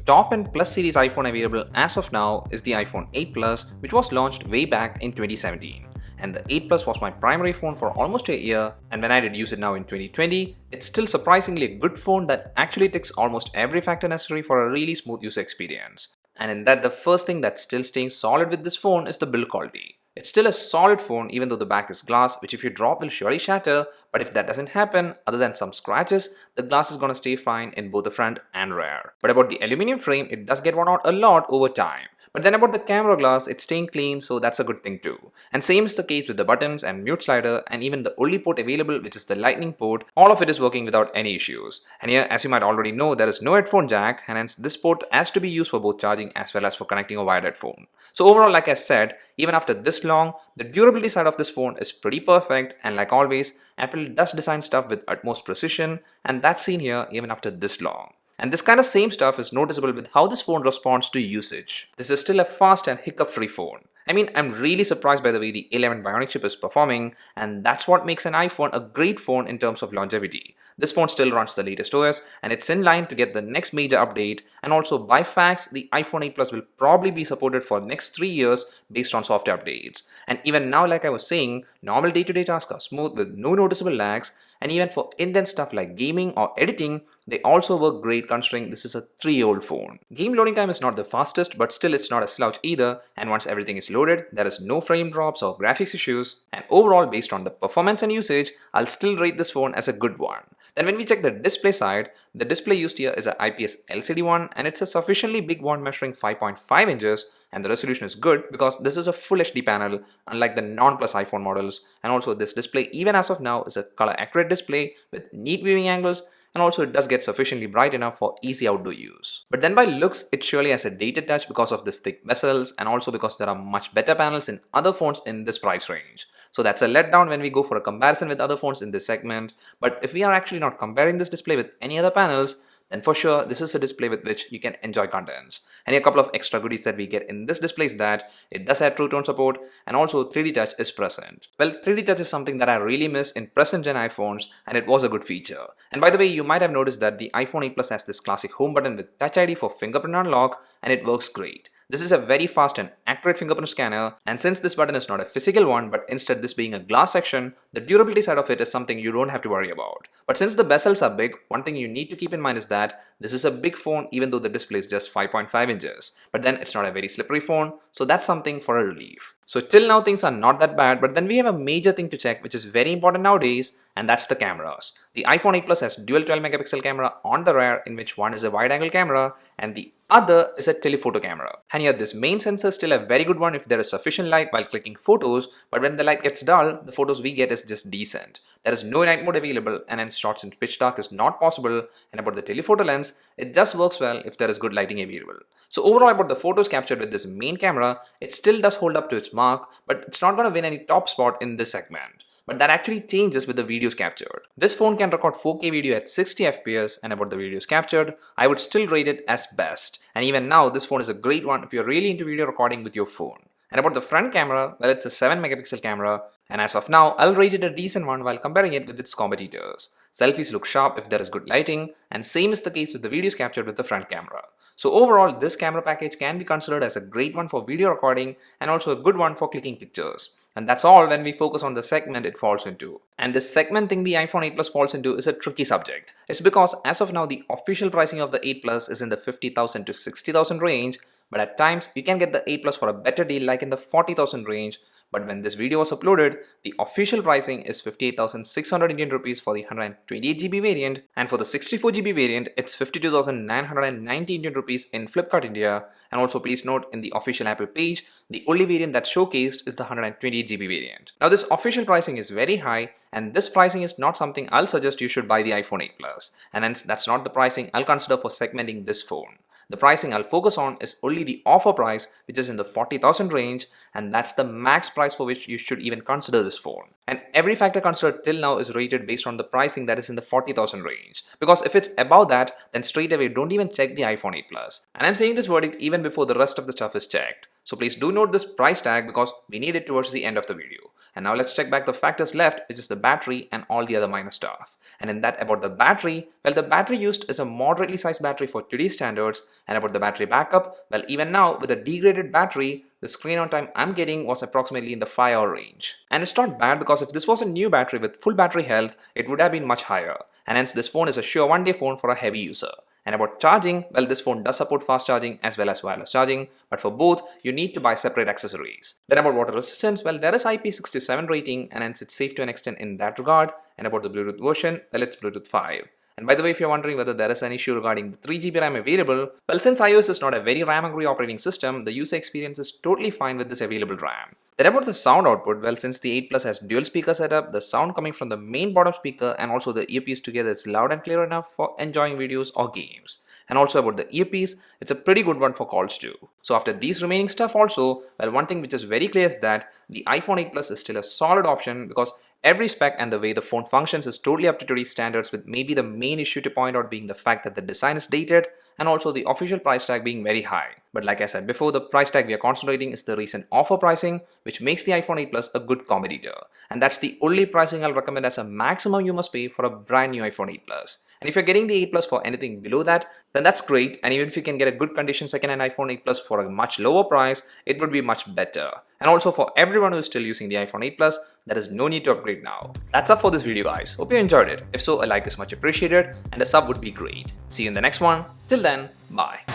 top and Plus series iPhone available as of now is the iPhone 8 Plus, which was launched way back in 2017. And the 8 Plus was my primary phone for almost a year, and when I did use it now in 2020, it's still surprisingly a good phone that actually ticks almost every factor necessary for a really smooth user experience. And in that, the first thing that's still staying solid with this phone is the build quality. It's still a solid phone even though the back is glass, which if you drop will surely shatter, but if that doesn't happen, other than some scratches, the glass is gonna stay fine in both the front and rear. But about the aluminum frame, it does get worn out a lot over time. But then about the camera glass, it's staying clean, so that's a good thing too. And same is the case with the buttons and mute slider, and even the only port available, which is the lightning port, all of it is working without any issues. And here, as you might already know, there is no headphone jack, and hence this port has to be used for both charging as well as for connecting a wired headphone. So overall, like I said, even after this long, the durability side of this phone is pretty perfect, and like always, Apple does design stuff with utmost precision, and that's seen here even after this long. And this kind of same stuff is noticeable with how this phone responds to usage. This is still a fast and hiccup-free phone. I mean, I'm really surprised by the way the 11 Bionic chip is performing, and that's what makes an iPhone a great phone in terms of longevity. This phone still runs the latest OS, and it's in line to get the next major update, and also by facts, the iPhone 8 Plus will probably be supported for the next 3 years based on software updates. And even now, like I was saying, normal day-to-day tasks are smooth with no noticeable lags, and even for intense stuff like gaming or editing, they also work great considering this is a 3-year-old phone. Game loading time is not the fastest, but still it's not a slouch either, and once everything is loaded, there is no frame drops or graphics issues, and overall based on the performance and usage, I'll still rate this phone as a good one. Then when we check the display side, the display used here is a IPS LCD one, and it's a sufficiently big one measuring 5.5 inches, and the resolution is good because this is a full HD panel unlike the non-plus iPhone models, and also this display even as of now is a color accurate display with neat viewing angles, and also it does get sufficiently bright enough for easy outdoor use. But then by looks, it surely has a dated touch because of this thick bezels and also because there are much better panels in other phones in this price range. So that's a letdown when we go for a comparison with other phones in this segment. But if we are actually not comparing this display with any other panels, then for sure this is a display with which you can enjoy contents. And a couple of extra goodies that we get in this display is that it does have True Tone support, and also 3D touch is present. Well, 3D touch is something that I really miss in present gen iPhones, and it was a good feature. And by the way, you might have noticed that the iPhone 8 Plus has this classic home button with Touch ID for fingerprint unlock, and it works great. This is a very fast and accurate fingerprint scanner, and since this button is not a physical one but instead this being a glass section, the durability side of it is something you don't have to worry about. But since the bezels are big, one thing you need to keep in mind is that this is a big phone even though the display is just 5.5 inches. But then it's not a very slippery phone, so that's something for a relief. So till now things are not that bad, but then we have a major thing to check which is very important nowadays, and that's the cameras. The iPhone 8 Plus has dual 12 megapixel camera on the rear, in which one is a wide angle camera and the other is a telephoto camera. And here this main sensor is still a very good one if there is sufficient light while clicking photos, but when the light gets dull, the photos we get is just decent. There is no night mode available, and hence shots in pitch dark is not possible, and about the telephoto lens, it just works well if there is good lighting available. So overall about the photos captured with this main camera, it still does hold up to its mark, but it's not going to win any top spot in this segment. But that actually changes with the videos captured. This phone can record 4K video at 60 FPS, and about the videos captured, I would still rate it as best. And even now, this phone is a great one if you're really into video recording with your phone. And about the front camera, well, it's a 7 megapixel camera, and as of now, I'll rate it a decent one while comparing it with its competitors. Selfies look sharp if there is good lighting, and same is the case with the videos captured with the front camera. So overall, this camera package can be considered as a great one for video recording and also a good one for clicking pictures. And that's all when we focus on the segment it falls into. And this segment thing the iPhone 8 Plus falls into is a tricky subject. It's because as of now, the official pricing of the 8 Plus is in the 50,000 to 60,000 range, but at times you can get the 8 Plus for a better deal like in the 40,000 range. But when this video was uploaded, the official pricing is 58,600 Indian rupees for the 128GB variant, and for the 64GB variant, it's 52,990 Indian rupees in Flipkart India. And also please note, in the official Apple page, the only variant that's showcased is the 128GB variant. Now this official pricing is very high, and this pricing is not something I'll suggest you should buy the iPhone 8 Plus, and hence that's not the pricing I'll consider for segmenting this phone. The pricing I'll focus on is only the offer price, which is in the 40,000 range, and that's the max price for which you should even consider this phone. And every factor considered till now is rated based on the pricing that is in the 40,000 range. Because if it's above that, then straight away don't even check the iPhone 8 Plus. And I'm saying this verdict even before the rest of the stuff is checked. So please do note this price tag because we need it towards the end of the video. And now let's check back the factors left, which is the battery and all the other minor stuff. And in that about the battery, well, the battery used is a moderately sized battery for today's standards. And about the battery backup, well, even now with a degraded battery, the screen on time I'm getting was approximately in the 5-hour range. And it's not bad because if this was a new battery with full battery health, it would have been much higher. And hence this phone is a sure one-day phone for a heavy user. And about charging, well, this phone does support fast charging as well as wireless charging, but for both, you need to buy separate accessories. Then about water resistance, well, there is IP67 rating and hence it's safe to an extent in that regard. And about the Bluetooth version, well, it's Bluetooth 5. And by the way, if you're wondering whether there is an issue regarding the 3GB RAM available, well, since iOS is not a very RAM-hungry operating system, the user experience is totally fine with this available RAM. Then about the sound output, well, since the 8 Plus has dual speaker setup, the sound coming from the main bottom speaker and also the earpiece together is loud and clear enough for enjoying videos or games. And also about the earpiece, it's a pretty good one for calls too. So after these remaining stuff also, well, one thing which is very clear is that the iPhone 8 Plus is still a solid option because every spec and the way the phone functions is totally up to today's standards, with maybe the main issue to point out being the fact that the design is dated and also the official price tag being very high. But like I said before, the price tag we are concentrating is the recent offer pricing, which makes the iPhone 8 Plus a good competitor. And that's the only pricing I'll recommend as a maximum you must pay for a brand new iPhone 8 Plus. And if you're getting the 8 Plus for anything below that, then that's great. And even if you can get a good condition second-hand iPhone 8 Plus for a much lower price, it would be much better. And also for everyone who is still using the iPhone 8 Plus, there is no need to upgrade now. That's up for this video, guys. Hope you enjoyed it. If so, a like is much appreciated and a sub would be great. See you in the next one. Till then, bye.